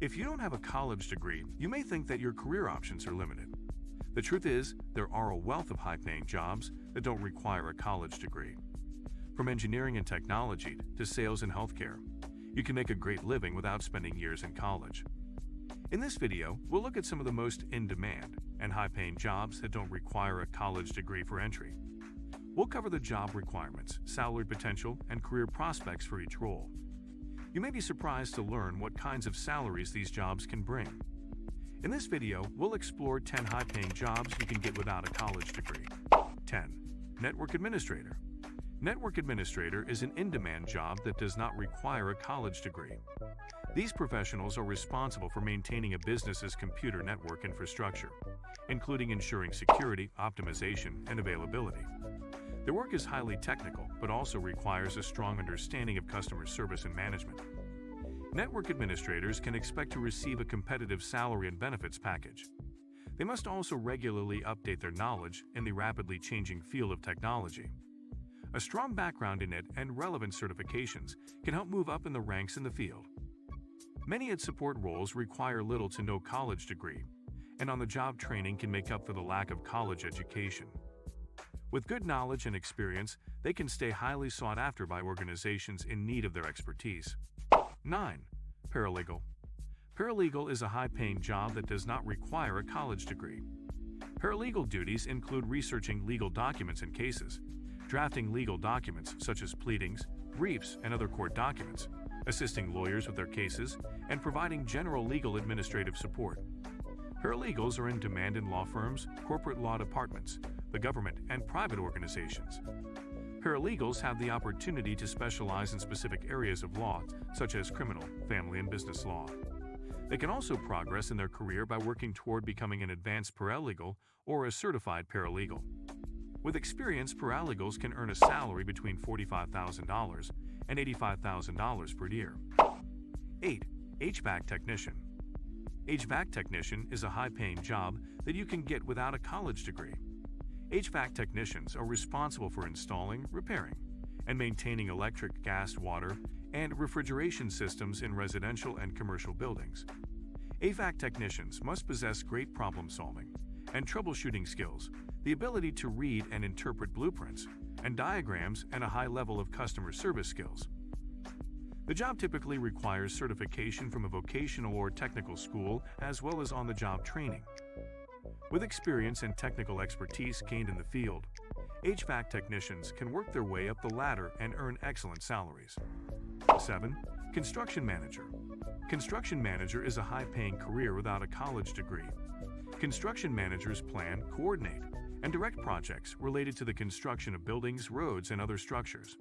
If you don't have a college degree, you may think that your career options are limited. The truth is, there are a wealth of high-paying jobs that don't require a college degree. From engineering and technology to sales and healthcare, you can make a great living without spending years in college. In this video, we'll look at some of the most in-demand and high-paying jobs that don't require a college degree for entry. We'll cover the job requirements, salary potential, and career prospects for each role. You may be surprised to learn what kinds of salaries these jobs can bring. In this video, we'll explore 10 high-paying jobs you can get without a college degree. 10. Network Administrator. Network Administrator is an in-demand job that does not require a college degree. These professionals are responsible for maintaining a business's computer network infrastructure, including ensuring security, optimization, and availability. Their work is highly technical, but also requires a strong understanding of customer service and management. Network administrators can expect to receive a competitive salary and benefits package. They must also regularly update their knowledge in the rapidly changing field of technology. A strong background in it and relevant certifications can help move up in the ranks in the field. Many its support roles require little to no college degree, and on-the-job training can make up for the lack of college education. With good knowledge and experience, they can stay highly sought after by organizations in need of their expertise. 9. Paralegal. Paralegal is a high-paying job that does not require a college degree. Paralegal duties include researching legal documents and cases, drafting legal documents such as pleadings, briefs, and other court documents, assisting lawyers with their cases, and providing general legal administrative support. Paralegals are in demand in law firms, corporate law departments, the government, and private organizations. Paralegals have the opportunity to specialize in specific areas of law, such as criminal, family, and business law. They can also progress in their career by working toward becoming an advanced paralegal or a certified paralegal. With experience, paralegals can earn a salary between $45,000 and $85,000 per year. 8. HVAC Technician. HVAC Technician is a high-paying job that you can get without a college degree. HVAC technicians are responsible for installing, repairing, and maintaining electric, gas, water, and refrigeration systems in residential and commercial buildings. HVAC technicians must possess great problem-solving and troubleshooting skills, the ability to read and interpret blueprints and diagrams, and a high level of customer service skills. The job typically requires certification from a vocational or technical school as well as on-the-job training. With experience and technical expertise gained in the field, HVAC technicians can work their way up the ladder and earn excellent salaries. 7. Construction Manager. Construction Manager is a high-paying career without a college degree. Construction managers plan, coordinate, and direct projects related to the construction of buildings, roads, and other structures.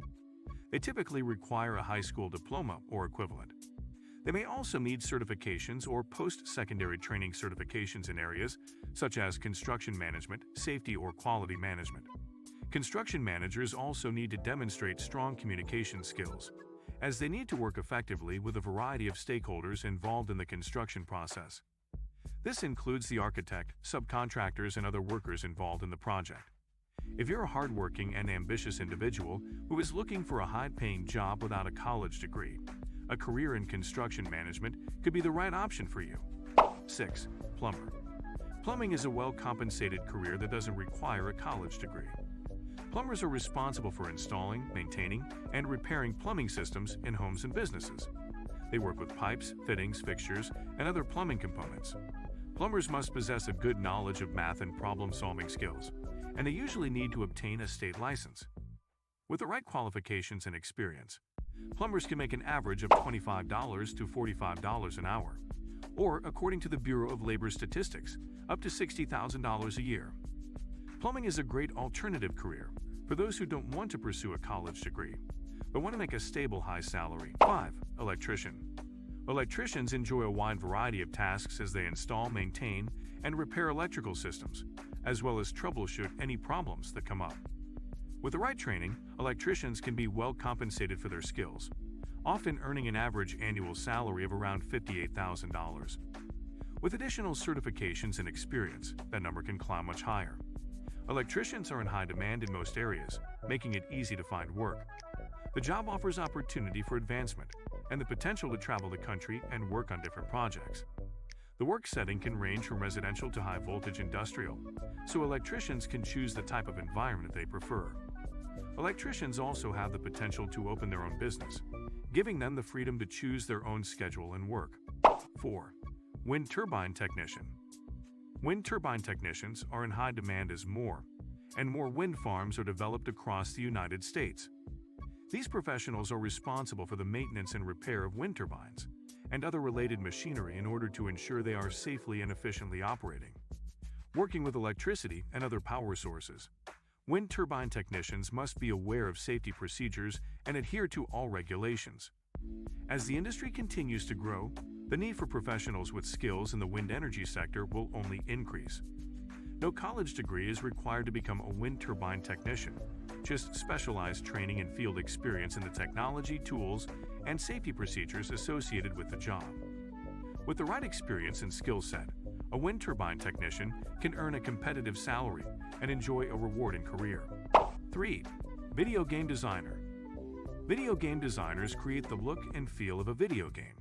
They typically require a high school diploma or equivalent. They may also need certifications or post-secondary training certifications in areas such as construction management, safety, or quality management. Construction managers also need to demonstrate strong communication skills, as they need to work effectively with a variety of stakeholders involved in the construction process. This includes the architect, subcontractors, and other workers involved in the project. If you're a hardworking and ambitious individual who is looking for a high-paying job without a college degree, a career in construction management could be the right option for you. 6. Plumber. Plumbing is a well-compensated career that doesn't require a college degree. Plumbers are responsible for installing, maintaining, and repairing plumbing systems in homes and businesses. They work with pipes, fittings, fixtures, and other plumbing components. Plumbers must possess a good knowledge of math and problem-solving skills, and they usually need to obtain a state license. With the right qualifications and experience, plumbers can make an average of $25 to $45 an hour, or, according to the Bureau of Labor Statistics, up to $60,000 a year. Plumbing is a great alternative career for those who don't want to pursue a college degree, but want to make a stable high salary. 5. Electrician. Electricians enjoy a wide variety of tasks as they install, maintain, and repair electrical systems, as well as troubleshoot any problems that come up. With the right training, electricians can be well compensated for their skills, often earning an average annual salary of around $58,000. With additional certifications and experience, that number can climb much higher. Electricians are in high demand in most areas, making it easy to find work. The job offers opportunity for advancement, and the potential to travel the country and work on different projects. The work setting can range from residential to high-voltage industrial, so electricians can choose the type of environment they prefer. Electricians also have the potential to open their own business, giving them the freedom to choose their own schedule and work. 4. Wind turbine technician. Wind turbine technicians are in high demand as more and more wind farms are developed across the United States. These professionals are responsible for the maintenance and repair of wind turbines and other related machinery in order to ensure they are safely and efficiently operating. Working with electricity and other power sources, wind turbine technicians must be aware of safety procedures and adhere to all regulations. As the industry continues to grow, the need for professionals with skills in the wind energy sector will only increase. No college degree is required to become a wind turbine technician, just specialized training and field experience in the technology, tools, and safety procedures associated with the job. With the right experience and skill set, a wind turbine technician can earn a competitive salary and enjoy a rewarding career. 3. Video game designer. Video game designers create the look and feel of a video game,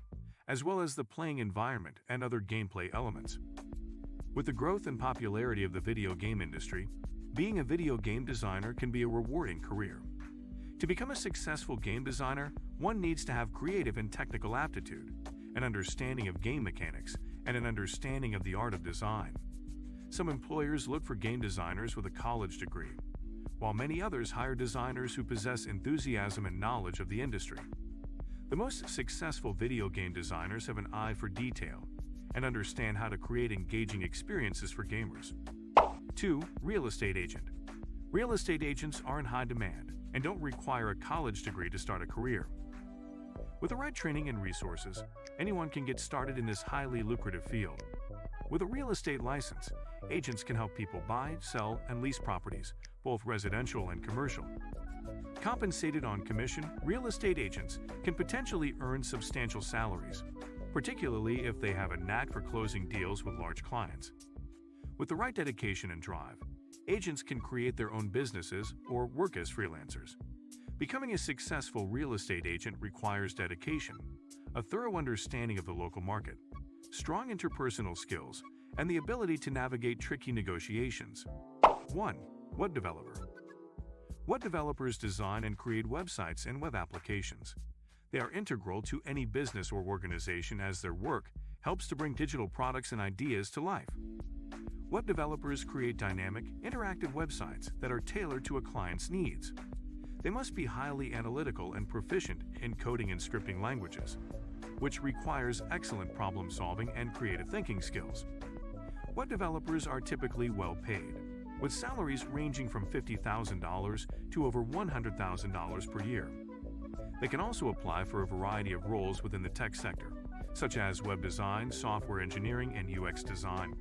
as well as the playing environment and other gameplay elements. With the growth and popularity of the video game industry, being a video game designer can be a rewarding career. To become a successful game designer, one needs to have creative and technical aptitude, an understanding of game mechanics, and an understanding of the art of design. Some employers look for game designers with a college degree, while many others hire designers who possess enthusiasm and knowledge of the industry. The most successful video game designers have an eye for detail and understand how to create engaging experiences for gamers. 2. Real estate agent. Real estate agents are in high demand and don't require a college degree to start a career. With the right training and resources, anyone can get started in this highly lucrative field. With a real estate license, agents can help people buy, sell, and lease properties, both residential and commercial. Compensated on commission, real estate agents can potentially earn substantial salaries, particularly if they have a knack for closing deals with large clients. With the right dedication and drive, agents can create their own businesses or work as freelancers. Becoming a successful real estate agent requires dedication, a thorough understanding of the local market, strong interpersonal skills, and the ability to navigate tricky negotiations. 1. Web developer. Web developers design and create websites and web applications. They are integral to any business or organization as their work helps to bring digital products and ideas to life. Web developers create dynamic, interactive websites that are tailored to a client's needs. They must be highly analytical and proficient in coding and scripting languages, which requires excellent problem-solving and creative thinking skills. Web developers are typically well paid, with salaries ranging from $50,000 to over $100,000 per year. They can also apply for a variety of roles within the tech sector, such as web design, software engineering, and UX design.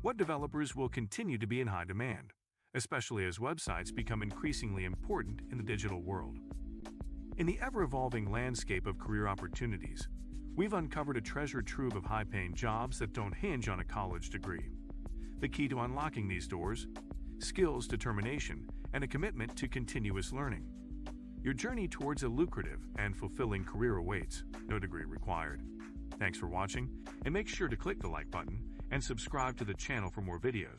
Web developers will continue to be in high demand, especially as websites become increasingly important in the digital world. In the ever-evolving landscape of career opportunities, we've uncovered a treasure trove of high-paying jobs that don't hinge on a college degree. The key to unlocking these doors: skills, determination, and a commitment to continuous learning. Your journey towards a lucrative and fulfilling career awaits, no degree required. Thanks for watching, and make sure to click the like button and subscribe to the channel for more videos.